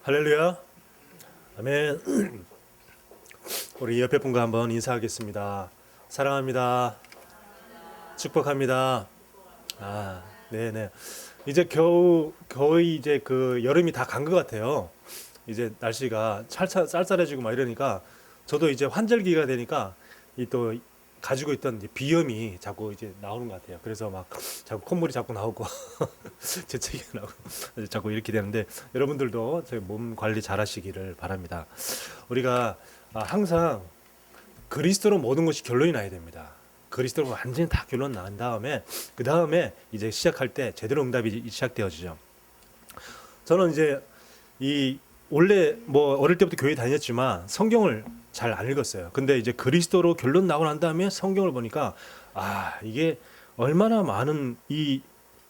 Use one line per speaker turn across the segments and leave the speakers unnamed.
할렐루야. 아멘. 우리 옆에 분과 한번 인사하겠습니다. 사랑합니다. 축복합니다. 네네. 이제 거의 이제 그 여름이 다 간 것 같아요. 이제 날씨가 쌀쌀해지고 막 이러니까 저도 이제 환절기가 되니까 이 또 가지고 있던 이제 비염이 자꾸 이제 나오는 것 같아요. 그래서 막 자꾸 콧물이 자꾸 나오고 재채기 나오고 자꾸 이렇게 되는데 여러분들도 저희 몸 관리 잘 하시기를 바랍니다. 우리가 항상 그리스도로 모든 것이 결론이 나야 됩니다. 그리스도로 완전히 다 결론 난 다음에 그 다음에 이제 시작할 때 제대로 응답이 시작되어지죠. 저는 이제 이 원래 뭐 어릴 때부터 교회 다녔지만 성경을 잘 안 읽었어요. 근데 이제 그리스도로 결론 나고 난 다음에 성경을 보니까 이게 얼마나 많은 이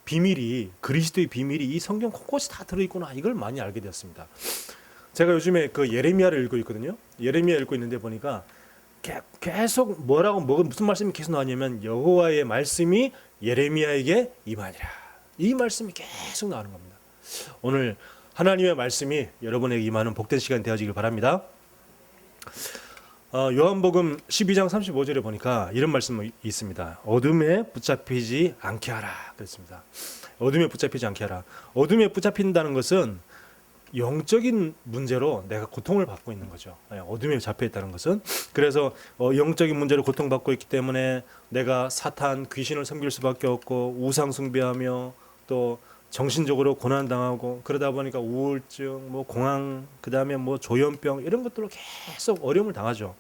비밀이 그리스도의 비밀이 이 성경 곳곳이 다 들어있구나 이걸 많이 알게 되었습니다. 제가 요즘에 그 예레미야를 읽고 있거든요. 예레미야 읽고 있는데 보니까 계속 무슨 말씀이 계속 나오냐면 여호와의 말씀이 예레미야에게 임하니라. 이 말씀이 계속 나오는 겁니다. 오늘 하나님의 말씀이 여러분에게 임하는 복된 시간 되어지길 바랍니다. 요한복음 12장 35절에 보니까 이런 말씀이 있습니다. 어둠에 붙잡히지 않게 하라 그랬습니다. 어둠에 붙잡히지 않게 하라. 어둠에 붙잡힌다는 것은 영적인 문제로 내가 고통을 받고 있는 거죠. 어둠에 잡혀 있다는 것은. 그래서 영적인 문제로 고통받고 있기 때문에 내가 사탄 귀신을 섬길 수밖에 없고 우상 숭배하며 또 정신적으로 고난당하고 그러다 보니까 우울증, 뭐 공황, 그 다음에 뭐 조현병 이런 것들로 계속 어려움을 당하죠.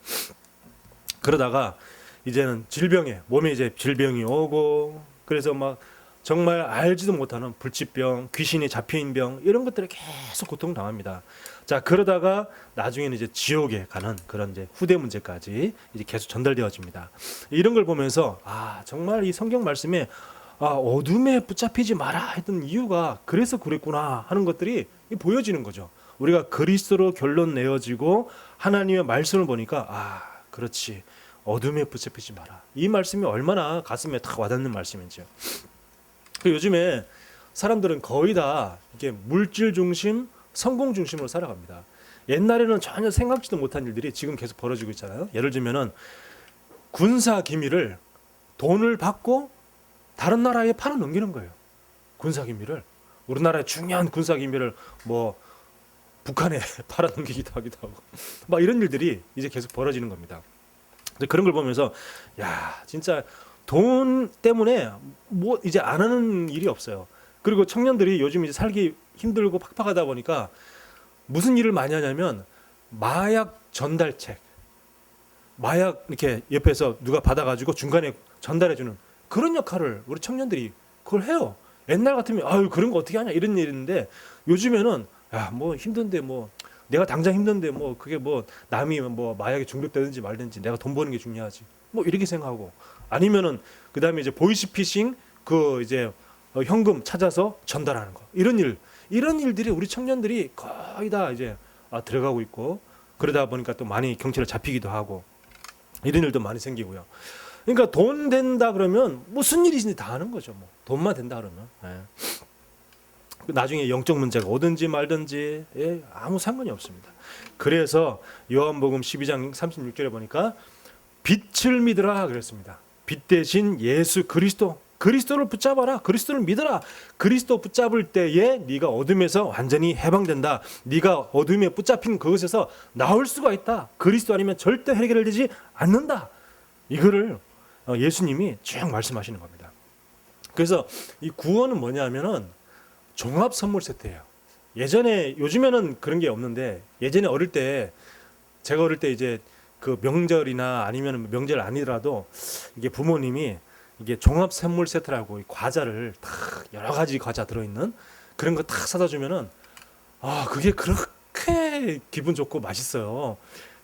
그러다가 이제는 몸에 이제 질병이 오고 그래서 막 정말 알지도 못하는 불치병, 귀신이 잡혀있는 병 이런 것들에 계속 고통당합니다. 자 그러다가 나중에는 이제 지옥에 가는 그런 이제 후대 문제까지 이제 계속 전달되어집니다. 이런 걸 보면서 정말 이 성경 말씀에 어둠에 붙잡히지 마라 했던 이유가 그래서 그랬구나 하는 것들이 보여지는 거죠. 우리가 그리스도로 결론 내어지고 하나님의 말씀을 보니까 그렇지 어둠에 붙잡히지 마라. 이 말씀이 얼마나 가슴에 딱 와닿는 말씀인지요. 요즘에 사람들은 거의 다 이렇게 물질 중심, 성공 중심으로 살아갑니다. 옛날에는 전혀 생각지도 못한 일들이 지금 계속 벌어지고 있잖아요. 예를 들면은 군사 기밀을 돈을 받고 다른 나라에 팔아 넘기는 거예요. 군사 기밀을 우리나라의 중요한 군사 기밀을 뭐 북한에 팔아 넘기기도 하기도 하고 막 이런 일들이 이제 계속 벌어지는 겁니다. 그런 걸 보면서 진짜 돈 때문에 뭐 이제 안 하는 일이 없어요. 그리고 청년들이 요즘 이제 살기 힘들고 팍팍하다 보니까 무슨 일을 많이 하냐면 마약 전달책, 마약 이렇게 옆에서 누가 받아가지고 중간에 전달해주는 그런 역할을 우리 청년들이 그걸 해요. 옛날 같으면 그런 거 어떻게 하냐 이런 일인데 요즘에는 뭐 힘든데 뭐 내가 당장 힘든데 뭐 그게 뭐 남이 뭐 마약에 중독되든지 말든지 내가 돈 버는 게 중요하지 뭐 이렇게 생각하고 아니면은 그 다음에 이제 보이스피싱 그 이제 현금 찾아서 전달하는 거 이런 일들이 우리 청년들이 거의 다 이제 들어가고 있고 그러다 보니까 또 많이 경찰에 잡히기도 하고 이런 일도 많이 생기고요. 그러니까 돈 된다 그러면 무슨 일이든지 다 하는 거죠. 뭐 돈만 된다 그러면 나중에 영적 문제가 오든지 말든지 아무 상관이 없습니다. 그래서 요한복음 12장 36절에 보니까 빛을 믿으라 그랬습니다. 빛 대신 예수 그리스도를 붙잡아라. 그리스도를 믿어라. 그리스도 붙잡을 때에 네가 어둠에서 완전히 해방된다. 네가 어둠에 붙잡힌 그것에서 나올 수가 있다. 그리스도 아니면 절대 해결되지 않는다. 이거를 예수님이 쭉 말씀하시는 겁니다. 그래서 이 구원은 뭐냐면은 종합 선물 세트예요. 요즘에는 그런 게 없는데 예전에 제가 어릴 때 이제 그 명절이나 아니면 명절 아니더라도 이게 부모님이 이게 종합 선물 세트라고 과자를 딱 여러 가지 과자 들어있는 그런 거 딱 사다 주면은 그게 그렇게 기분 좋고 맛있어요.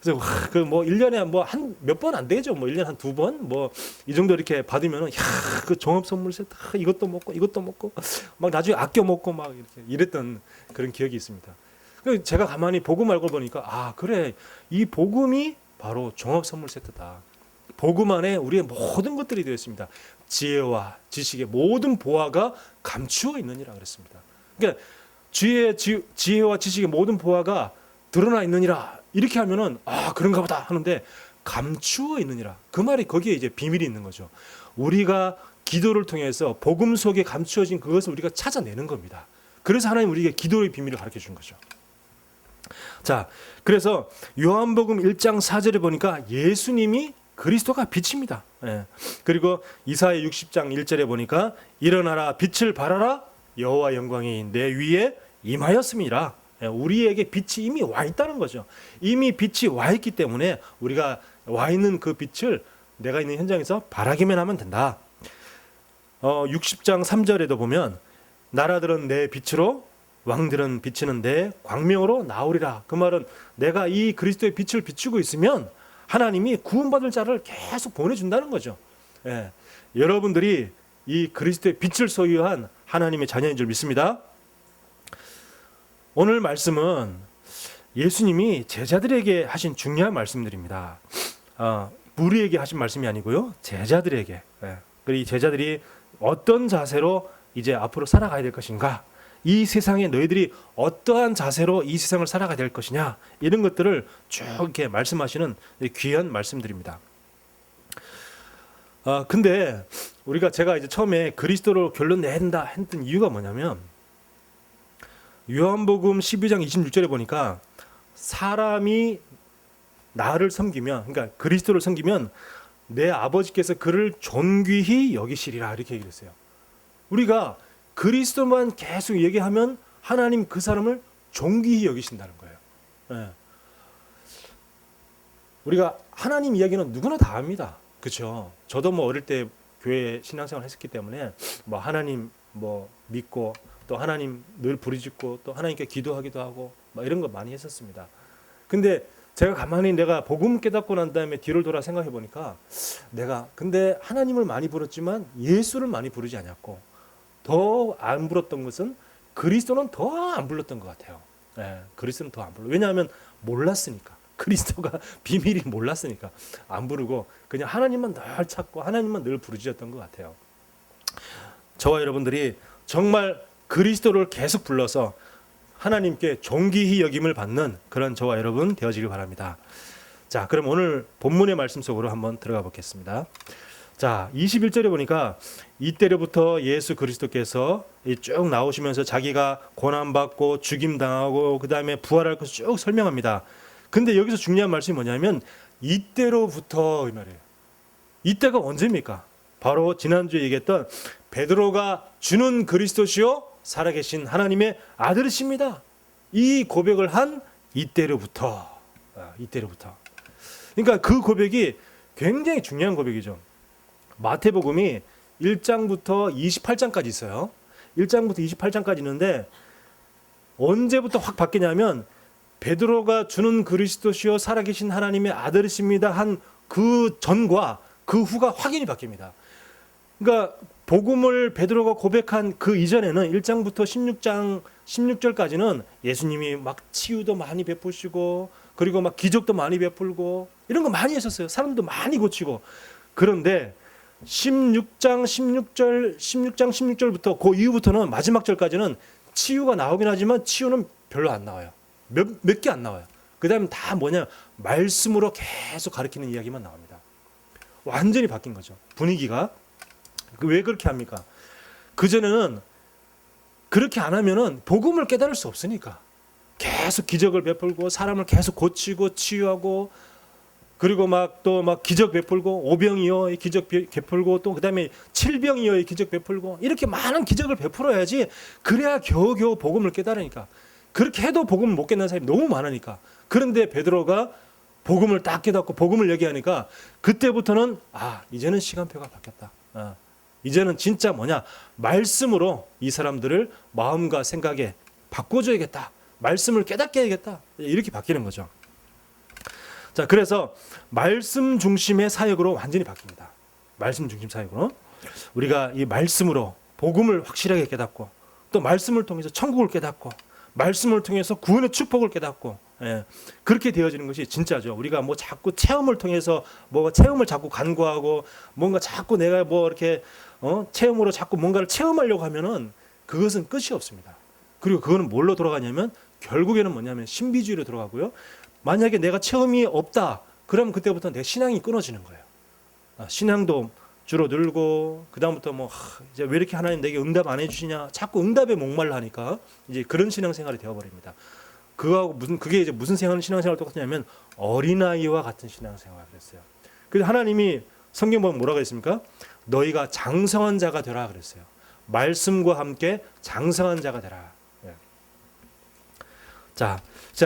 그래서 그 뭐 1년에 뭐 한 몇 번 안 되죠. 뭐 1년에 한 2번 뭐 이 정도 이렇게 받으면은 그 종합 선물 세트 이것도 먹고 막 나중에 아껴 먹고 막 이렇게 이랬던 그런 기억이 있습니다. 그 제가 가만히 복음 알고 보니까 그래 이 복음이 바로 종합 선물 세트다. 복음 안에 우리의 모든 것들이 되어 있습니다. 지혜와 지식의 모든 보화가 감추어 있느니라 그랬습니다. 그러니까 주의 지혜와 지식의 모든 보화가 드러나 있느니라. 이렇게 하면은 그런가 보다 하는데 감추어 있느니라. 그 말이 거기에 이제 비밀이 있는 거죠. 우리가 기도를 통해서 복음 속에 감추어진 그것을 우리가 찾아내는 겁니다. 그래서 하나님 우리에게 기도의 비밀을 가르쳐 준 거죠. 자, 그래서 요한복음 1장 4절에 보니까 예수님이 그리스도가 빛입니다. 예. 그리고 이사야 60장 1절에 보니까 일어나라 빛을 발하라 여호와 영광이 내 위에 임하였음이라. 예. 우리에게 빛이 이미 와 있다는 거죠. 이미 빛이 와 있기 때문에 우리가 와 있는 그 빛을 내가 있는 현장에서 바라기만 하면 된다. 60장 3절에도 보면 나라들은 내 빛으로 왕들은 비치는 내 광명으로 나오리라. 그 말은 내가 이 그리스도의 빛을 비추고 있으면 하나님이 구원받을 자를 계속 보내준다는 거죠. 예. 여러분들이 이 그리스도의 빛을 소유한 하나님의 자녀인 줄 믿습니다. 오늘 말씀은 예수님이 제자들에게 하신 중요한 말씀들입니다. 무리에게 하신 말씀이 아니고요, 제자들에게. 예. 그리고 이 제자들이 어떤 자세로 이제 앞으로 살아가야 될 것인가, 이 세상에 너희들이 어떠한 자세로 이 세상을 살아가야 될 것이냐, 이런 것들을 쭉 이렇게 말씀하시는 귀한 말씀들입니다. 근데 제가 이제 처음에 그리스도로 결론 내야 된다 했던 이유가 뭐냐면, 요한복음 12장 26절에 보니까 사람이 나를 섬기면, 그러니까 그리스도를 섬기면 내 아버지께서 그를 존귀히 여기시리라, 이렇게 얘기했어요. 우리가 그리스도만 계속 얘기하면 하나님 그 사람을 존귀히 여기신다는 거예요. 예. 우리가 하나님 이야기는 누구나 다 합니다. 그렇죠? 저도 뭐 어릴 때 교회 신앙생활 했었기 때문에 뭐 하나님 뭐 믿고 또 하나님 늘 부르짖고 또 하나님께 기도하기도 하고 뭐 이런 거 많이 했었습니다. 근데 제가 가만히 내가 복음 깨닫고 난 다음에 뒤를 돌아 생각해 보니까 내가 근데 하나님을 많이 부르지만 예수를 많이 부르지 않았고, 더 안 불렀던 것은 그리스도는 더 안 불렀던 것 같아요. 예, 그리스도는 더 안 불러. 왜냐하면 몰랐으니까. 그리스도가 비밀이 몰랐으니까 안 부르고 그냥 하나님만 늘 찾고 하나님만 늘 부르짖었던 것 같아요. 저와 여러분들이 정말 그리스도를 계속 불러서 하나님께 존귀히 여김을 받는 그런 저와 여러분 되어지길 바랍니다. 자, 그럼 오늘 본문의 말씀 속으로 한번 들어가 보겠습니다. 자, 21절에 보니까 이때로부터 예수 그리스도께서 쭉 나오시면서 자기가 고난받고 죽임당하고 그 다음에 부활할 것을 쭉 설명합니다. 근데 여기서 중요한 말씀이 뭐냐면 이때로부터 이 말이에요. 이때가 언제입니까? 바로 지난주에 얘기했던 베드로가 주는 그리스도시요 살아계신 하나님의 아들이십니다. 이 고백을 한 이때로부터. 이때로부터. 그러니까 그 고백이 굉장히 중요한 고백이죠. 마태복음이 1장부터 28장까지 있어요. 1장부터 28장까지 있는데 언제부터 확 바뀌냐면 베드로가 주는 그리스도시요 살아계신 하나님의 아들이십니다 한 그 전과 그 후가 확연히 바뀝니다. 그러니까 복음을 베드로가 고백한 그 이전에는 1장부터 16장 16절까지는 예수님이 막 치유도 많이 베푸시고 그리고 막 기적도 많이 베풀고 이런 거 많이 했었어요. 사람도 많이 고치고. 그런데 16장 16절부터 그 이후부터는 마지막 절까지는 치유가 나오긴 하지만 치유는 별로 안 나와요. 몇 개 안 나와요. 그 다음에 다 뭐냐, 말씀으로 계속 가르치는 이야기만 나옵니다. 완전히 바뀐 거죠. 분위기가. 왜 그렇게 합니까? 그전에는 그렇게 안 하면은 복음을 깨달을 수 없으니까 계속 기적을 베풀고 사람을 계속 고치고 치유하고 그리고 막 기적 베풀고 오병이어 기적 베풀고 또 그다음에 칠병이어 기적 베풀고 이렇게 많은 기적을 베풀어야지 그래야 겨우겨우 복음을 깨달으니까. 그렇게 해도 복음을 못 깨닫는 사람이 너무 많으니까. 그런데 베드로가 복음을 딱 깨닫고 복음을 얘기하니까 그때부터는 이제는 시간표가 바뀌었다. 이제는 진짜 뭐냐, 말씀으로 이 사람들을 마음과 생각에 바꿔줘야겠다. 말씀을 깨닫게 해야겠다. 이렇게 바뀌는 거죠. 자, 그래서 말씀 중심의 사역으로 완전히 바뀝니다. 말씀 중심 사역으로 우리가 이 말씀으로 복음을 확실하게 깨닫고 또 말씀을 통해서 천국을 깨닫고 말씀을 통해서 구원의 축복을 깨닫고 그렇게 되어지는 것이 진짜죠. 우리가 뭐 자꾸 체험을 통해서 체험을 자꾸 간구하고 뭔가 자꾸 내가 이렇게 체험으로 자꾸 뭔가를 체험하려고 하면은 그것은 끝이 없습니다. 그리고 그거는 뭘로 돌아가냐면 결국에는 뭐냐면 신비주의로 돌아가고요. 만약에 내가 체험이 없다, 그러면 그때부터 내 신앙이 끊어지는 거예요. 신앙도 줄어들고 그 다음부터 뭐 이제 왜 이렇게 하나님 내게 응답 안 해주시냐, 자꾸 응답에 목말라 하니까 이제 그런 신앙생활이 되어버립니다. 그거하고 그게 이제 무슨 신앙생활 똑같냐면 어린아이와 같은 신앙생활을 했어요. 그래서 하나님이 성경 보면 뭐라고 했습니까? 너희가 장성한 자가 되라 그랬어요. 말씀과 함께 장성한 자가 되라. 자,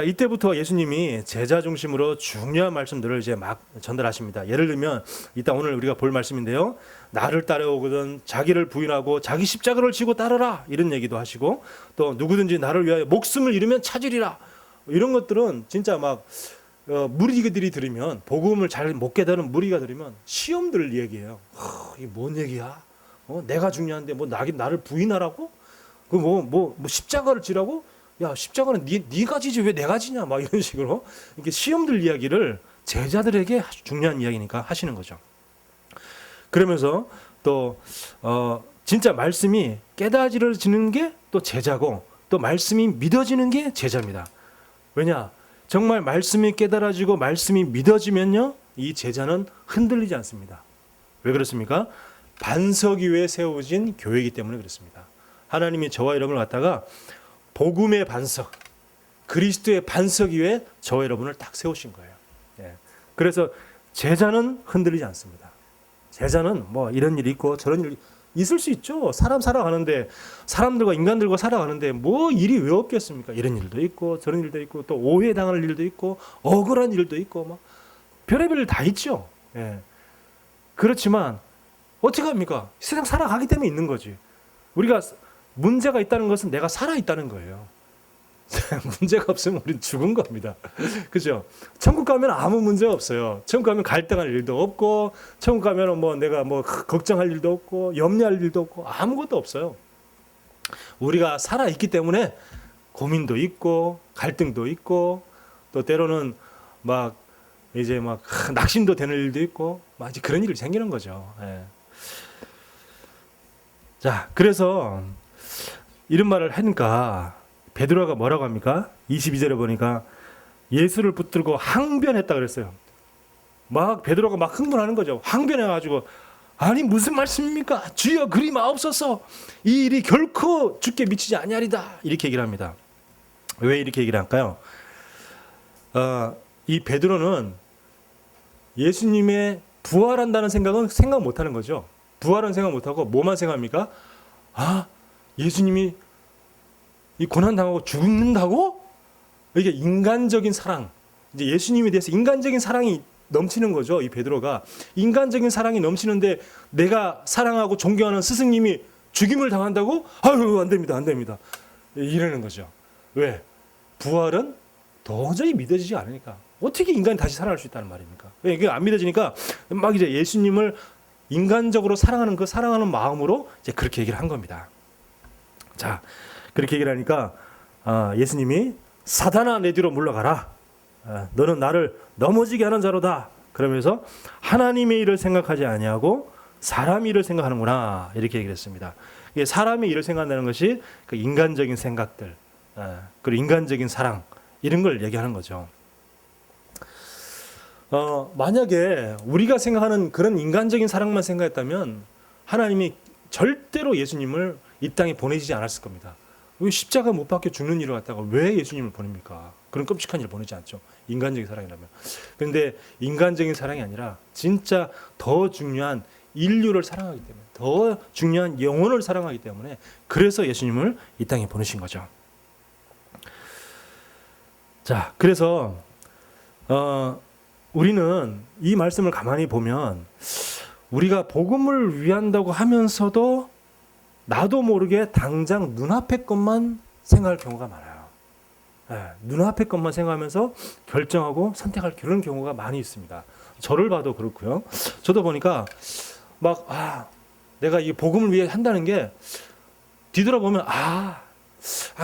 이때부터 예수님이 제자 중심으로 중요한 말씀들을 이제 막 전달하십니다. 예를 들면 이따 오늘 우리가 볼 말씀인데요. 나를 따라오거든 자기를 부인하고 자기 십자가를 지고 따르라, 이런 얘기도 하시고, 또 누구든지 나를 위하여 목숨을 잃으면 찾으리라, 이런 것들은 진짜 막 무리들이 들으면, 복음을 잘 못 깨달은 무리가 들으면 시험 들 얘기예요. 이게 뭔 얘기야? 내가 중요한데 뭐 나를 부인하라고? 그 뭐 십자가를 지라고? 야, 십자가는 네가 지지 왜 내가 지냐, 막 이런 식으로 이렇게 시험들 이야기를 제자들에게 중요한 이야기니까 하시는 거죠. 그러면서 또 진짜 말씀이 깨달아지는 게 또 제자고, 또 말씀이 믿어지는 게 제자입니다. 왜냐? 정말 말씀이 깨달아지고 말씀이 믿어지면요, 이 제자는 흔들리지 않습니다. 왜 그렇습니까? 반석 위에 세워진 교회이기 때문에 그렇습니다. 하나님이 저와 여러분을 갖다가 복음의 반석, 그리스도의 반석 위에 저와 여러분을 딱 세우신 거예요. 그래서 제자는 흔들리지 않습니다. 제자는 뭐 이런 일이 있고 저런 일이 있을 수 있죠. 사람 살아가는데, 사람들과 인간들과 살아가는데 뭐 일이 왜 없겠습니까? 이런 일도 있고 저런 일도 있고, 또 오해당할 일도 있고 억울한 일도 있고 막 별의별 일 다 있죠. 그렇지만 어떻게 합니까? 세상 살아가기 때문에 있는 거지. 우리가 문제가 있다는 것은 내가 살아있다는 거예요. 문제가 없으면 우리는 죽은 겁니다. 그죠? 천국 가면 아무 문제 없어요. 천국 가면 갈등할 일도 없고, 천국 가면 뭐 내가 뭐 걱정할 일도 없고, 염려할 일도 없고, 아무것도 없어요. 우리가 살아있기 때문에 고민도 있고, 갈등도 있고, 또 때로는 막 이제 막 낙심도 되는 일도 있고, 막 이제 그런 일이 생기는 거죠. 자, 그래서 이런 말을 하니까 베드로가 뭐라고 합니까? 22절에 보니까 예수를 붙들고 항변했다 그랬어요. 막 베드로가 막 흥분하는 거죠. 항변해가지고, 아니 무슨 말씀입니까? 주여 그리 마옵소서, 이 일이 결코 주께 미치지 아니하리다, 이렇게 얘기를 합니다. 왜 이렇게 얘기를 할까요? 이 베드로는 예수님의 부활한다는 생각은 생각 못하는 거죠. 부활은 생각 못하고 뭐만 생각합니까? 예수님이 이 고난 당하고 죽는다고? 이게 인간적인 사랑, 이제 예수님에 대해서 인간적인 사랑이 넘치는 거죠. 이 베드로가 인간적인 사랑이 넘치는데, 내가 사랑하고 존경하는 스승님이 죽임을 당한다고? 아유, 안 됩니다, 안 됩니다, 이러는 거죠. 왜? 부활은 도저히 믿어지지 않으니까. 어떻게 인간이 다시 살아날 수 있다는 말입니까? 왜 이게 안 믿어지니까 막 이제 예수님을 인간적으로 사랑하는 그 사랑하는 마음으로 이제 그렇게 얘기를 한 겁니다. 자, 그렇게 얘기를 하니까 예수님이 사단아 내 뒤로 물러가라, 너는 나를 넘어지게 하는 자로다, 그러면서 하나님의 일을 생각하지 아니하고 사람의 일을 생각하는구나, 이렇게 얘기를 했습니다. 사람의 일을 생각한다는 것이 그 인간적인 생각들, 그리고 인간적인 사랑, 이런 걸 얘기하는 거죠. 만약에 우리가 생각하는 그런 인간적인 사랑만 생각했다면 하나님이 절대로 예수님을 이 땅에 보내지 않았을 겁니다. 왜 십자가 못 박혀 죽는 일을 갖다가 왜 예수님을 보냅니까? 그런 끔찍한 일을 보내지 않죠. 인간적인 사랑이라면. 그런데 인간적인 사랑이 아니라 진짜 더 중요한 인류를 사랑하기 때문에, 더 중요한 영혼을 사랑하기 때문에, 그래서 예수님을 이 땅에 보내신 거죠. 자, 그래서 우리는 이 말씀을 가만히 보면, 우리가 복음을 위한다고 하면서도 나도 모르게 당장 눈앞의 것만 생각할 경우가 많아요. 눈앞의 것만 생각하면서 결정하고 선택할 그런 경우가 많이 있습니다. 저를 봐도 그렇고요. 저도 보니까 막 내가 이 복음을 위해 한다는 게 뒤돌아보면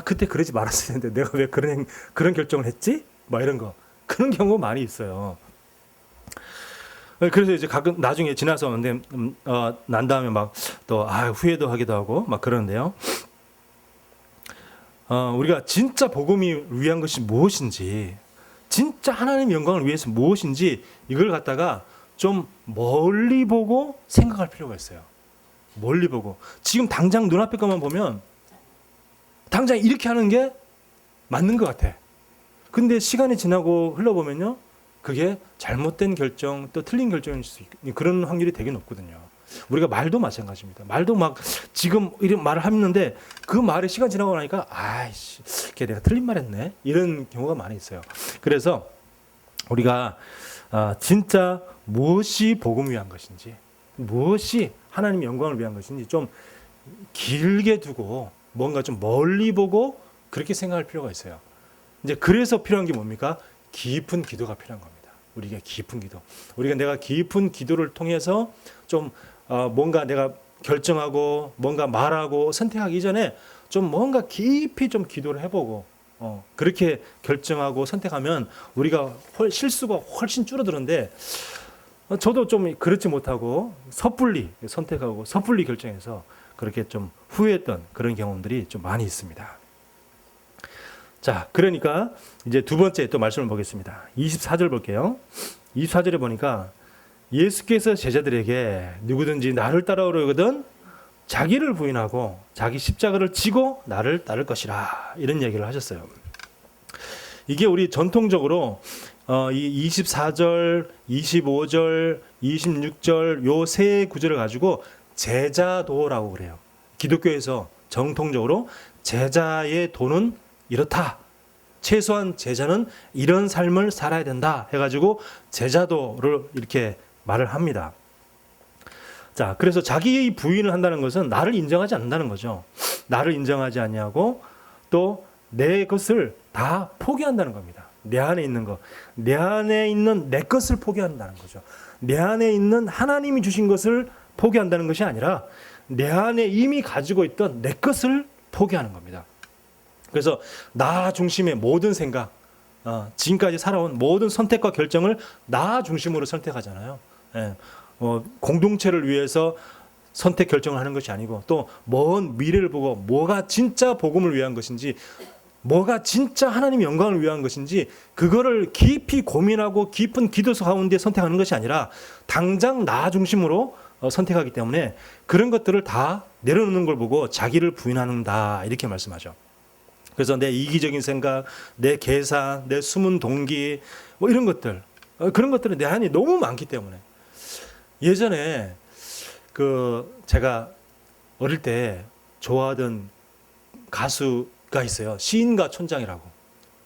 그때 그러지 말았어야 했는데 내가 왜 그런 결정을 했지? 막 이런 거, 그런 경우 많이 있어요. 그래서 이제 가끔 나중에 지나서 근데 난 다음에 막 또 후회도 하기도 하고 막 그러는데요. 우리가 진짜 복음이 위한 것이 무엇인지, 진짜 하나님 영광을 위해서 무엇인지 이걸 갖다가 좀 멀리 보고 생각할 필요가 있어요. 멀리 보고. 지금 당장 눈앞에 것만 보면 당장 이렇게 하는 게 맞는 것 같아. 근데 시간이 지나고 흘러보면요, 그게 잘못된 결정, 또 틀린 결정일 수 있는 그런 확률이 되게 높거든요. 우리가 말도 마찬가지입니다. 말도 막 지금 이런 말을 하는데 그 말이 시간 지나고 나니까 아이씨, 걔 내가 틀린 말했네, 이런 경우가 많이 있어요. 그래서 우리가 진짜 무엇이 복음을 위한 것인지, 무엇이 하나님 영광을 위한 것인지 좀 길게 두고 뭔가 좀 멀리 보고 그렇게 생각할 필요가 있어요. 이제 그래서 필요한 게 뭡니까? 깊은 기도가 필요한 겁니다. 우리가 깊은 기도. 내가 깊은 기도를 통해서 좀 뭔가 내가 결정하고 뭔가 말하고 선택하기 이전에 좀 뭔가 깊이 좀 기도를 해보고 그렇게 결정하고 선택하면 우리가 실수가 훨씬 줄어드는데, 저도 좀 그렇지 못하고 섣불리 선택하고 섣불리 결정해서 그렇게 좀 후회했던 그런 경험들이 좀 많이 있습니다. 자, 그러니까 이제 두 번째 또 말씀을 보겠습니다. 24절 볼게요. 24절에 보니까 예수께서 제자들에게 누구든지 나를 따라오려거든 자기를 부인하고 자기 십자가를 지고 나를 따를 것이라, 이런 얘기를 하셨어요. 이게 우리 전통적으로 이 24절, 25절, 26절 요 세 구절을 가지고 제자도라고 그래요. 기독교에서 정통적으로 제자의 도는 이렇다, 최소한 제자는 이런 삶을 살아야 된다 해가지고 제자도를 이렇게 말을 합니다. 자, 그래서 자기의 부인을 한다는 것은 나를 인정하지 않는다는 거죠. 나를 인정하지 않냐고 또 내 것을 다 포기한다는 겁니다. 내 안에 있는 것, 내 안에 있는 내 것을 포기한다는 거죠. 내 안에 있는 하나님이 주신 것을 포기한다는 것이 아니라 내 안에 이미 가지고 있던 내 것을 포기하는 겁니다. 그래서 나 중심의 모든 생각, 지금까지 살아온 모든 선택과 결정을 나 중심으로 선택하잖아요. 공동체를 위해서 선택 결정을 하는 것이 아니고 또 먼 미래를 보고 뭐가 진짜 복음을 위한 것인지, 뭐가 진짜 하나님 영광을 위한 것인지 그거를 깊이 고민하고 깊은 기도 가운데 선택하는 것이 아니라 당장 나 중심으로 선택하기 때문에 그런 것들을 다 내려놓는 걸 보고 자기를 부인한다, 이렇게 말씀하죠. 그래서 내 이기적인 생각, 내 계산, 내 숨은 동기, 뭐 이런 것들, 그런 것들은 내 안에 너무 많기 때문에. 예전에 제가 어릴 때 좋아하던 가수가 있어요. 시인과 촌장이라고.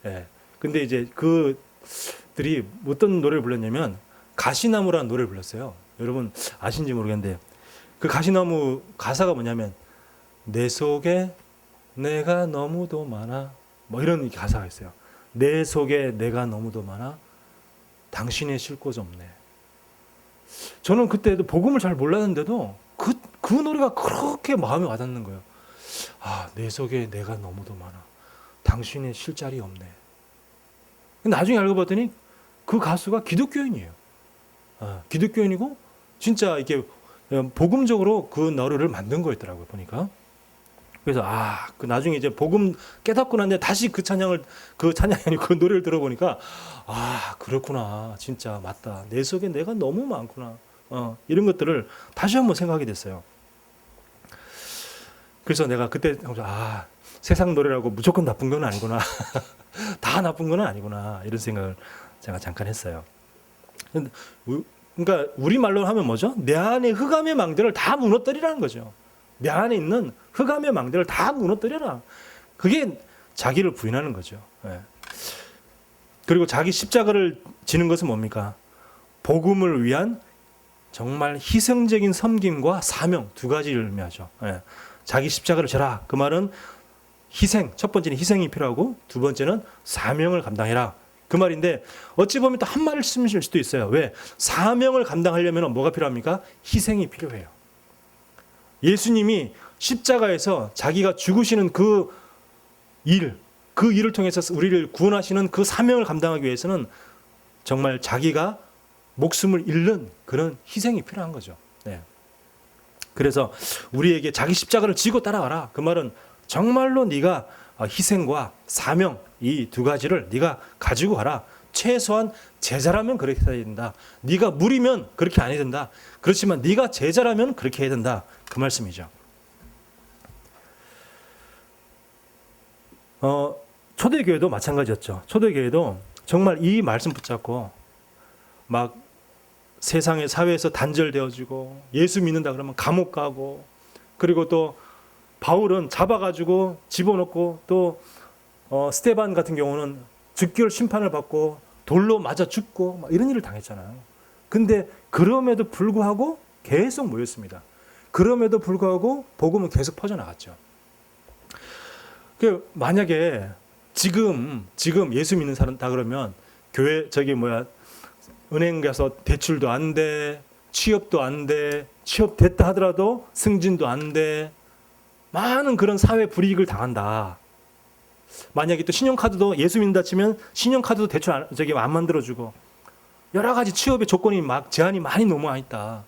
예. 근데 이제 그들이 어떤 노래를 불렀냐면 가시나무라는 노래를 불렀어요. 여러분 아신지 모르겠는데 그 가시나무 가사가 뭐냐면 내 속에 내가 너무도 많아, 뭐 이런 가사가 있어요. 내 속에 내가 너무도 많아 당신의 쉴 곳 없네. 저는 그때도 복음을 잘 몰랐는데도 그 노래가 그렇게 마음에 와닿는 거예요. 내 속에 내가 너무도 많아 당신의 쉴 자리 없네. 나중에 알고 봤더니 그 가수가 기독교인이에요. 기독교인이고 진짜 이렇게 복음적으로 그 노래를 만든 거였더라고요, 보니까. 그래서 그 나중에 이제 복음 깨닫고 났는데 다시 그 찬양이 아니고 그 노래를 들어보니까 그렇구나, 진짜 맞다, 내 속에 내가 너무 많구나, 이런 것들을 다시 한번 생각하게 됐어요. 그래서 내가 그때 세상 노래라고 무조건 나쁜 건 아니구나 다 나쁜 건 아니구나, 이런 생각을 제가 잠깐 했어요. 그러니까 우리말로 하면 뭐죠? 내 안에 흑암의 망대를 다 무너뜨리라는 거죠. 내 안에 있는 흑암의 망대를 다 무너뜨려라. 그게 자기를 부인하는 거죠. 그리고 자기 십자가를 지는 것은 뭡니까? 복음을 위한 정말 희생적인 섬김과 사명, 두 가지를 의미하죠. 자기 십자가를 져라. 그 말은 희생, 첫 번째는 희생이 필요하고 두 번째는 사명을 감당해라, 그 말인데 어찌 보면 또 한 말을 쓰실 수도 있어요. 왜? 사명을 감당하려면 뭐가 필요합니까? 희생이 필요해요. 예수님이 십자가에서 자기가 죽으시는 그 일을 통해서 우리를 구원하시는 그 사명을 감당하기 위해서는 정말 자기가 목숨을 잃는 그런 희생이 필요한 거죠. 그래서 우리에게 자기 십자가를 지고 따라가라. 그 말은 정말로 네가 희생과 사명 이 두 가지를 네가 가지고 가라. 최소한 제자라면 그렇게 해야 된다. 네가 무리면 그렇게 안 해야 된다. 그렇지만 네가 제자라면 그렇게 해야 된다. 그 말씀이죠. 초대교회도 마찬가지였죠. 초대교회도 정말 이 말씀 붙잡고 막 세상의 사회에서 단절되어지고 예수 믿는다 그러면 감옥 가고, 그리고 또 바울은 잡아가지고 집어넣고, 또 스테반 같은 경우는 즉결 심판을 받고 돌로 맞아 죽고 막 이런 일을 당했잖아요. 근데 그럼에도 불구하고 계속 모였습니다. 그럼에도 불구하고 복음은 계속 퍼져나갔죠. 만약에 지금 예수 믿는 사람다 그러면 교회 은행 가서 대출도 안 돼, 취업도 안 돼, 취업됐다 하더라도 승진도 안 돼, 많은 그런 사회 불이익을 당한다. 만약에 또 신용카드도 예수 믿는다 치면 신용카드도 대출 안 만들어주고 여러 가지 취업의 조건이 막 제한이 많이 너무 많이 있다.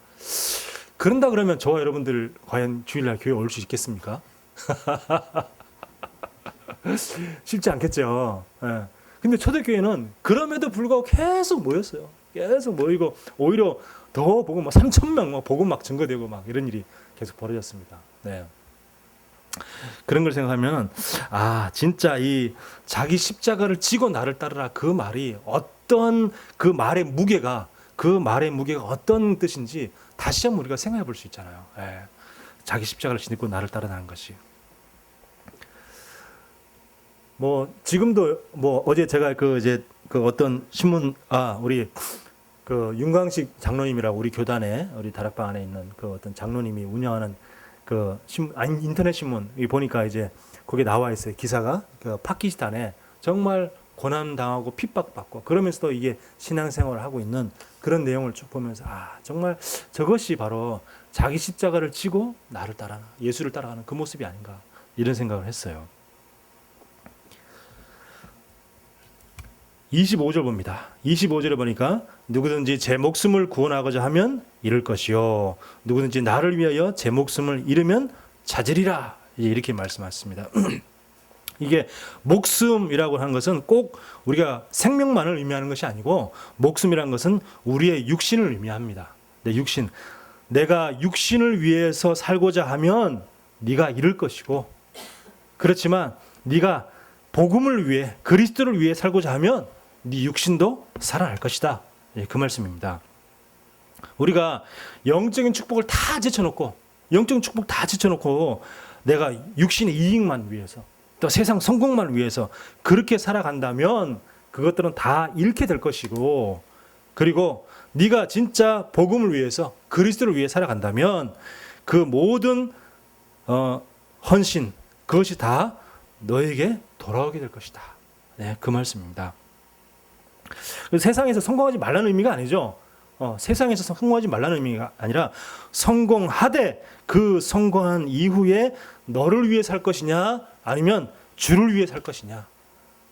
그런다 그러면 저와 여러분들 과연 주일날 교회 올 수 있겠습니까? 쉽지 않겠죠. 예. 근데 초대교회는 그럼에도 불구하고 계속 모였어요. 계속 모이고 오히려 더 복음 3,000명 복음 막 증거되고 막 이런 일이 계속 벌어졌습니다. 네. 그런 걸 생각하면 진짜 이 자기 십자가를 지고 나를 따르라 그 말이 어떤 그 말의 무게가 어떤 뜻인지 다시 한번 우리가 생각해 볼 수 있잖아요. 예. 자기 십자가를 지고 나를 따르라는 것이. 지금도 어제 제가 그 어떤 신문 우리 그 윤광식 장로님이라고 우리 교단에 우리 다락방 안에 있는 그 어떤 장로님이 운영하는 그 인터넷 신문 보니까 이제 거기에 나와 있어요. 기사가 그 파키스탄에 정말 고난 당하고 핍박받고 그러면서도 이게 신앙생활을 하고 있는 그런 내용을 쭉 보면서 정말 저것이 바로 자기 십자가를 지고 나를 따라 예수를 따라가는 그 모습이 아닌가 이런 생각을 했어요. 25절 봅니다. 25절에 보니까 누구든지 제 목숨을 구원하고자 하면 잃을 것이요 누구든지 나를 위하여 제 목숨을 잃으면 찾으리라 이렇게 말씀하셨습니다. 이게 목숨이라고 하는 것은 꼭 우리가 생명만을 의미하는 것이 아니고 목숨이라는 것은 우리의 육신을 의미합니다. 내 육신. 내가 육신을 위해서 살고자 하면 네가 잃을 것이고 그렇지만 네가 복음을 위해 그리스도를 위해 살고자 하면 네 육신도 살아날 것이다. 그 말씀입니다. 우리가 영적인 축복을 다 제쳐놓고 내가 육신의 이익만 위해서 또 세상 성공만 위해서 그렇게 살아간다면 그것들은 다 잃게 될 것이고 그리고 네가 진짜 복음을 위해서 그리스도를 위해 살아간다면 그 모든 헌신 그것이 다 너에게 돌아오게 될 것이다. 네, 그 말씀입니다. 세상에서 성공하지 말라는 의미가 아니죠. 세상에서 성공하지 말라는 의미가 아니라 성공하되 그 성공한 이후에 너를 위해 살 것이냐 아니면 주를 위해 살 것이냐.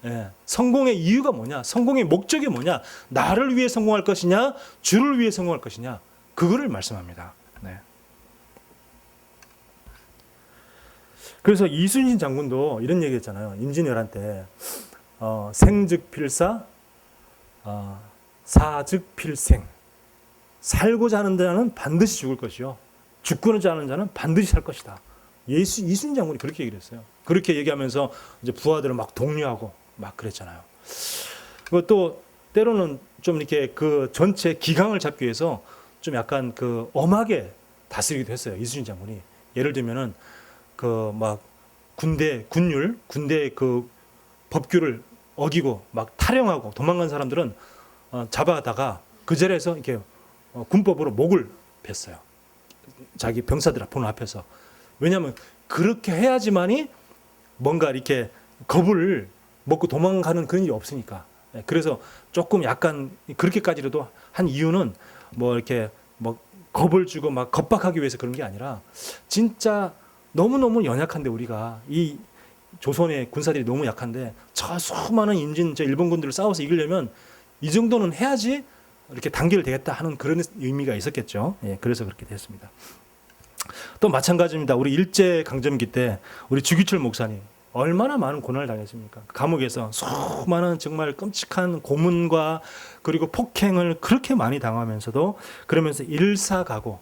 예, 성공의 이유가 뭐냐? 성공의 목적이 뭐냐? 나를 위해 성공할 것이냐? 주를 위해 성공할 것이냐? 그거를 말씀합니다. 네. 그래서 이순신 장군도 이런 얘기했잖아요. 임진왜란 때 생즉 필사, 사즉 필생. 살고자 하는 자는 반드시 죽을 것이요. 죽고자 하는 자는 반드시 살 것이다. 이순신 장군이 그렇게 얘기를 했어요. 그렇게 얘기하면서 이제 부하들을 막 독려하고 막 그랬잖아요. 그것도 때로는 좀 이렇게 그 전체 기강을 잡기 위해서 좀 약간 그 엄하게 다스리기도 했어요. 이순신 장군이. 예를 들면은 그 막 군대 그 법규를 어기고 막 탈영하고 도망간 사람들은 잡아다가 그 자리에서 이렇게 군법으로 목을 뱄어요. 자기 병사들 보는 앞에서. 왜냐하면 그렇게 해야지만이 뭔가 이렇게 겁을 먹고 도망가는 그런 일이 없으니까. 그래서 조금 약간 그렇게까지라도 한 이유는 뭐 이렇게 뭐 겁을 주고 막 겁박하기 위해서 그런 게 아니라 진짜 너무너무 연약한데 우리가 이 조선의 군사들이 너무 약한데 저 수많은 일본군들을 싸워서 이기려면 이 정도는 해야지 이렇게 단결되겠다 하는 그런 의미가 있었겠죠. 예, 그래서 그렇게 됐습니다. 또 마찬가지입니다. 우리 일제강점기 때 우리 주기철 목사님 얼마나 많은 고난을 당했습니까? 감옥에서 수많은 정말 끔찍한 고문과 그리고 폭행을 그렇게 많이 당하면서도 그러면서 일사가고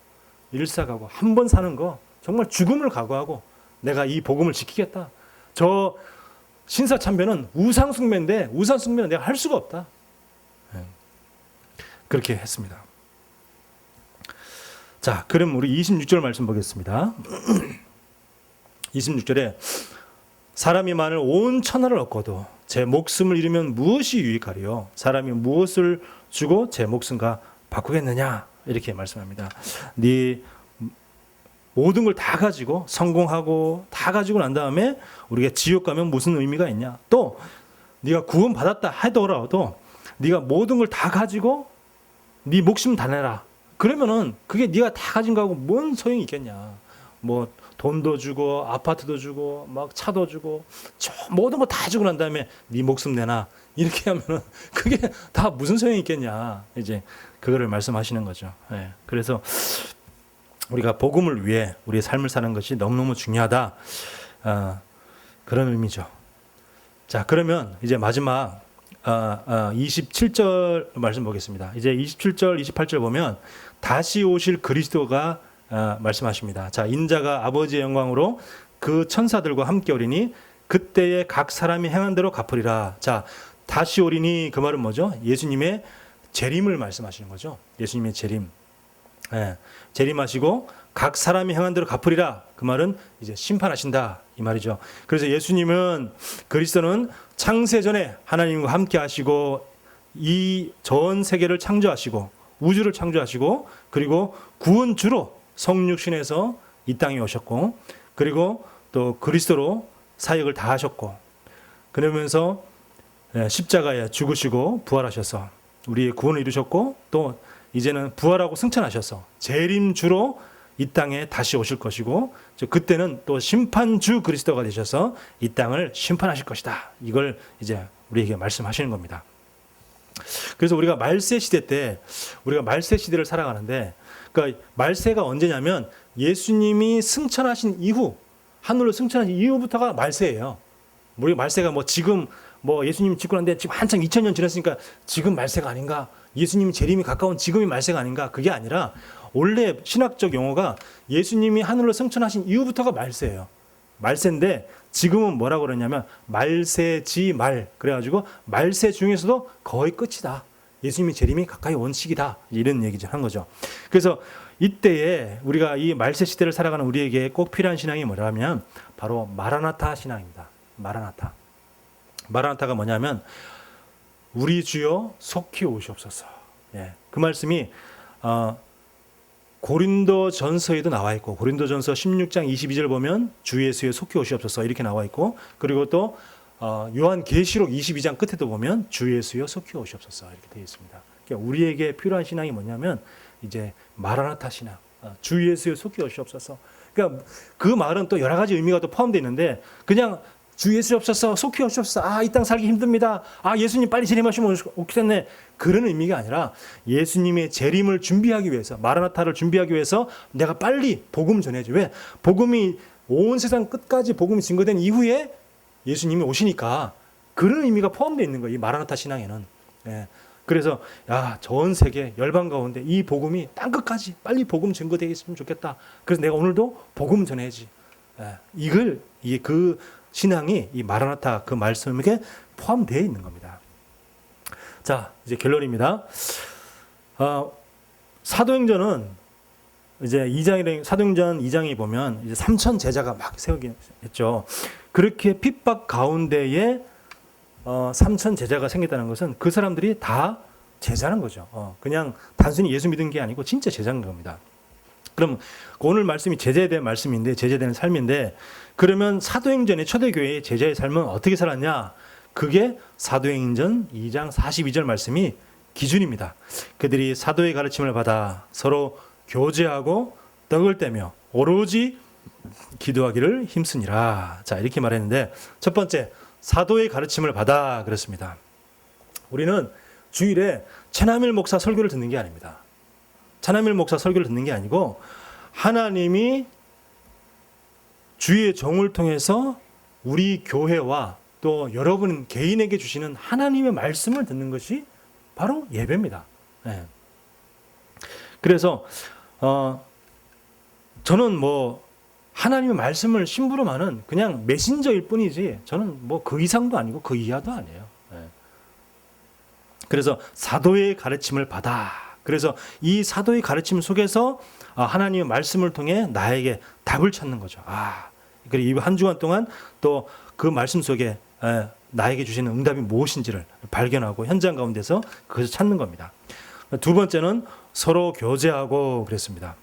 한 번 사는 거 정말 죽음을 각오하고 내가 이 복음을 지키겠다. 저 신사참배는 우상숭배인데 우상숭배는 내가 할 수가 없다. 그렇게 했습니다. 자, 그럼 우리 26절 말씀 보겠습니다. 26절에 사람이 만일 온 천하를 얻고도 제 목숨을 잃으면 무엇이 유익하리요? 사람이 무엇을 주고 제 목숨과 바꾸겠느냐? 이렇게 말씀합니다. 네 모든 걸 다 가지고 성공하고 다 가지고 난 다음에 우리가 지옥 가면 무슨 의미가 있냐? 또 네가 구원 받았다 하더라도 네가 모든 걸 다 가지고 네 목숨 다 내라. 그러면은 그게 네가 다 가진 거하고 뭔 소용이 있겠냐? 뭐 돈도 주고 아파트도 주고 막 차도 주고 모든 거 다 주고 난 다음에 네 목숨 내놔. 이렇게 하면은 그게 다 무슨 소용이 있겠냐? 이제 그거를 말씀하시는 거죠. 예. 그래서 우리가 복음을 위해 우리의 삶을 사는 것이 너무너무 중요하다. 그런 의미죠. 자, 그러면 이제 마지막 27절 말씀 보겠습니다. 이제 27절, 28절 보면 다시 오실 그리스도가 말씀하십니다. 자, 인자가 아버지의 영광으로 그 천사들과 함께 오리니 그때에 각 사람이 행한 대로 갚으리라. 자, 다시 오리니 그 말은 뭐죠? 예수님의 재림을 말씀하시는 거죠. 예수님의 재림. 예, 재림하시고 각 사람이 행한 대로 갚으리라. 그 말은 이제 심판하신다 이 말이죠. 그래서 예수님은 그리스도는 창세 전에 하나님과 함께 하시고 이 전 세계를 창조하시고 우주를 창조하시고 그리고 구원주로 성육신에서 이 땅에 오셨고 그리고 또 그리스도로 사역을 다 하셨고 그러면서 십자가에 죽으시고 부활하셔서 우리의 구원을 이루셨고 또 이제는 부활하고 승천하셔서 재림주로 이 땅에 다시 오실 것이고 그때는 또 심판주 그리스도가 되셔서 이 땅을 심판하실 것이다. 이걸 이제 우리에게 말씀하시는 겁니다. 그래서 우리가 말세 시대 때 우리가 말세 시대를 살아가는데 그러니까 말세가 언제냐면 예수님이 승천하신 이후 하늘로 승천하신 이후부터가 말세예요. 우리 말세가 뭐 지금 뭐 예수님이 죽고 난데 지금 한창 2000년 지났으니까 지금 말세가 아닌가? 예수님이 재림이 가까운 지금이 말세가 아닌가? 그게 아니라 원래 신학적 용어가 예수님이 하늘로 승천하신 이후부터가 말세예요. 말세인데 지금은 뭐라고 그러냐면 말세지말 그래가지고 말세 중에서도 거의 끝이다. 예수님이 재림이 가까이 온 시기다. 이런 얘기를 한 거죠. 그래서 이때에 우리가 이 말세 시대를 살아가는 우리에게 꼭 필요한 신앙이 뭐냐면 바로 마라나타 신앙입니다. 마라나타. 마라나타가 뭐냐면 우리 주여 속히 오시옵소서. 예, 그 말씀이 고린도전서에도 나와 있고 고린도전서 16장 22절 보면 주 예수의 속히 오시옵소서 이렇게 나와 있고 그리고 또 요한계시록 22장 끝에도 보면 주 예수여 속히 오시옵소서 이렇게 되어 있습니다. 그러니까 우리에게 필요한 신앙이 뭐냐면 이제 마라나타 신앙, 주 예수여 속히 오시옵소서. 그러니까 그 말은 또 여러 가지 의미가 또 포함되어 있는데 그냥 주 예수 없어서 속히 오셨어. 이 땅 살기 힘듭니다. 예수님 빨리 재림하시면 오겠네. 그런 의미가 아니라 예수님의 재림을 준비하기 위해서 마라나타를 준비하기 위해서 내가 빨리 복음 전해야지. 왜? 복음이 온 세상 끝까지 복음이 증거된 이후에 예수님이 오시니까 그런 의미가 포함되어 있는 거예요. 이 마라나타 신앙에는. 예. 그래서 전 세계 열방 가운데 이 복음이 땅 끝까지 빨리 복음 증거되게 했으면 좋겠다. 그래서 내가 오늘도 복음 전해야지. 이게 그 신앙이 이 마라나타 그 말씀에 포함되어 있는 겁니다. 자, 이제 결론입니다. 사도행전은 이제 2장에 사도행전 2장에 보면 이제 3천 제자가 막 세우긴 했죠. 그렇게 핍박 가운데에 3천 제자가 생겼다는 것은 그 사람들이 다 제자는 거죠. 그냥 단순히 예수 믿은 게 아니고 진짜 제자인 겁니다. 그럼 오늘 말씀이 제자에 대한 말씀인데 제자에 대한 삶인데 그러면 사도행전의 초대교회의 제자의 삶은 어떻게 살았냐? 그게 사도행전 2장 42절 말씀이 기준입니다. 그들이 사도의 가르침을 받아 서로 교제하고 떡을 떼며 오로지 기도하기를 힘쓰니라. 자, 이렇게 말했는데 첫 번째 사도의 가르침을 받아 그랬습니다. 우리는 주일에 최남일 목사 설교를 듣는 게 아닙니다. 최남일 목사 설교를 듣는 게 아니고 하나님이 주의 종을 통해서 우리 교회와 또 여러분 개인에게 주시는 하나님의 말씀을 듣는 것이 바로 예배입니다. 네. 그래서 저는 뭐 하나님의 말씀을 심부름하는 그냥 메신저일 뿐이지 저는 뭐 그 이상도 아니고 그 이하도 아니에요. 네. 그래서 사도의 가르침을 받아. 그래서 이 사도의 가르침 속에서 하나님의 말씀을 통해 나에게 답을 찾는 거죠. 그리고 이 한 주간 동안 또 그 말씀 속에 나에게 주시는 응답이 무엇인지를 발견하고 현장 가운데서 그것을 찾는 겁니다. 두 번째는 서로 교제하고 그랬습니다.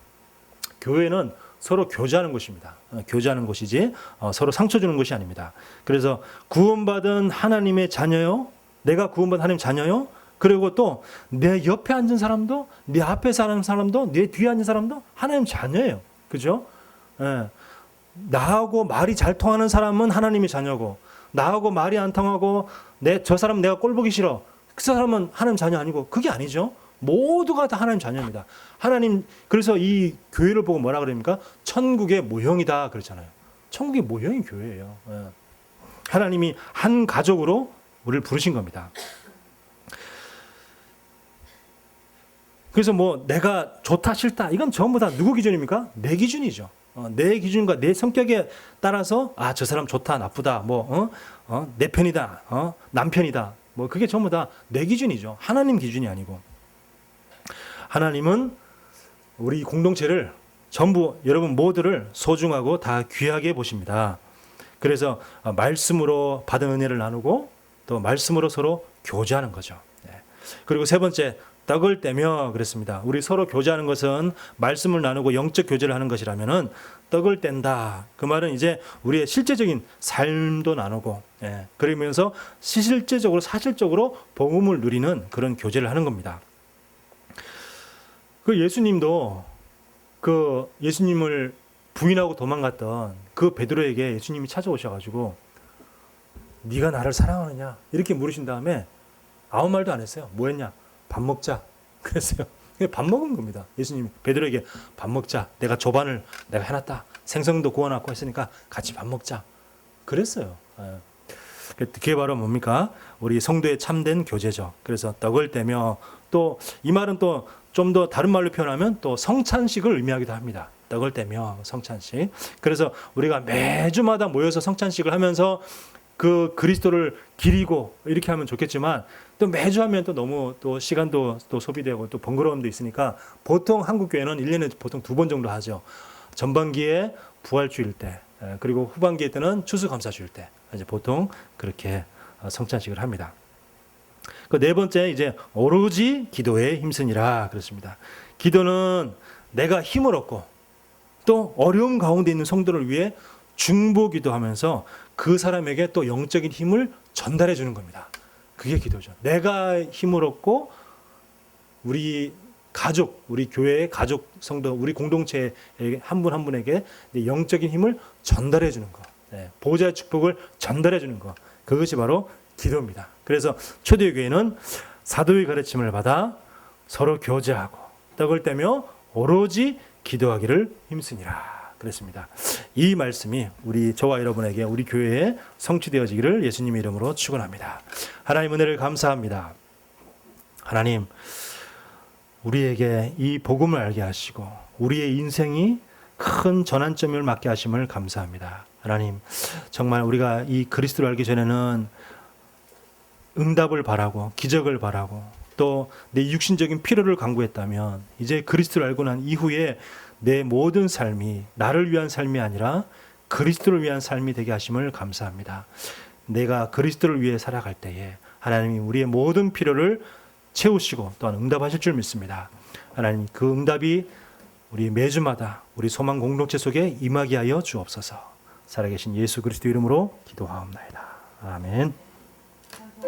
교회는 서로 교제하는 곳입니다. 교제하는 곳이지 서로 상처 주는 곳이 아닙니다. 그래서 구원받은 하나님의 자녀요. 내가 구원받은 하나님 자녀요. 그리고 또 내 옆에 앉은 사람도, 내 앞에 사는 사람도, 내 뒤에 앉은 사람도 하나님 자녀예요. 그죠? 예. 나하고 말이 잘 통하는 사람은 하나님의 자녀고, 나하고 말이 안 통하고 저 사람 내가 꼴 보기 싫어, 그 사람은 하나님 자녀 아니고, 그게 아니죠. 모두가 다 하나님 자녀입니다. 하나님, 그래서 이 교회를 보고 뭐라 그럽니까? 천국의 모형이다 그랬잖아요. 천국의 모형이 교회예요. 예. 하나님이 한 가족으로 우리를 부르신 겁니다. 그래서 뭐 내가 좋다 싫다 이건 전부 다 누구 기준입니까? 내 기준이죠. 내 기준과 내 성격에 따라서 저 사람 좋다 나쁘다 내 편이다 남편이다 뭐 그게 전부 다 내 기준이죠. 하나님 기준이 아니고, 하나님은 우리 공동체를 전부 여러분 모두를 소중하고 다 귀하게 보십니다. 그래서 말씀으로 받은 은혜를 나누고 또 말씀으로 서로 교제하는 거죠. 그리고 세 번째, 떡을 떼며 그랬습니다. 우리 서로 교제하는 것은 말씀을 나누고 영적 교제를 하는 것이라면은 떡을 뗀다. 그 말은 이제 우리의 실제적인 삶도 나누고, 그러면서 실제적으로 사실적으로 복음을 누리는 그런 교제를 하는 겁니다. 그 예수님도 그 예수님을 부인하고 도망갔던 그 베드로에게 예수님이 찾아오셔가지고 네가 나를 사랑하느냐 이렇게 물으신 다음에 아무 말도 안 했어요. 뭐 했냐? 밥 먹자 그랬어요. 밥 먹은 겁니다. 예수님이 베드로에게 밥 먹자. 내가 조반을 내가 해놨다. 생선도 구워놨고 했으니까 같이 밥 먹자. 그랬어요. 그게 바로 뭡니까? 우리 성도의 참된 교제죠. 그래서 떡을 떼며, 또 이 말은 또 좀 더 다른 말로 표현하면 또 성찬식을 의미하기도 합니다. 떡을 떼며 성찬식. 그래서 우리가 매주마다 모여서 성찬식을 하면서 그 그리스도를 기리고 이렇게 하면 좋겠지만, 또 매주 하면 또 너무 또 시간도 또 소비되고 또 번거로움도 있으니까 보통 한국 교회는 1년에 보통 2번 정도 하죠. 전반기에 부활주일 때, 그리고 후반기에 때는 추수감사주일 때 이제 보통 그렇게 성찬식을 합니다. 그 네 번째, 이제 오로지 기도에 힘쓰니라 그렇습니다. 기도는 내가 힘을 얻고 또 어려움 가운데 있는 성도를 위해 중보기도하면서 그 사람에게 또 영적인 힘을 전달해 주는 겁니다. 그게 기도죠. 내가 힘을 얻고 우리 가족, 우리 교회의 가족 성도, 우리 공동체의 한 분 한 분에게 영적인 힘을 전달해 주는 것, 보좌의 축복을 전달해 주는 것, 그것이 바로 기도입니다. 그래서 초대교회는 사도의 가르침을 받아 서로 교제하고 떡을 떼며 오로지 기도하기를 힘쓰니라 그랬습니다. 이 말씀이 저와 여러분에게 우리 교회에 성취되어지기를 예수님의 이름으로 축원합니다. 하나님 은혜를 감사합니다. 하나님, 우리에게 이 복음을 알게 하시고 우리의 인생이 큰 전환점을 맞게 하심을 감사합니다. 하나님, 정말 우리가 이 그리스도를 알기 전에는 응답을 바라고 기적을 바라고 또 내 육신적인 필요를 강구했다면, 이제 그리스도를 알고 난 이후에 내 모든 삶이 나를 위한 삶이 아니라 그리스도를 위한 삶이 되게 하심을 감사합니다. 내가 그리스도를 위해 살아갈 때에 하나님이 우리의 모든 필요를 채우시고 또한 응답하실 줄 믿습니다. 하나님, 그 응답이 우리 매주마다 우리 소망 공동체 속에 임하게 하여 주옵소서. 살아계신 예수 그리스도 이름으로 기도하옵나이다. 아멘.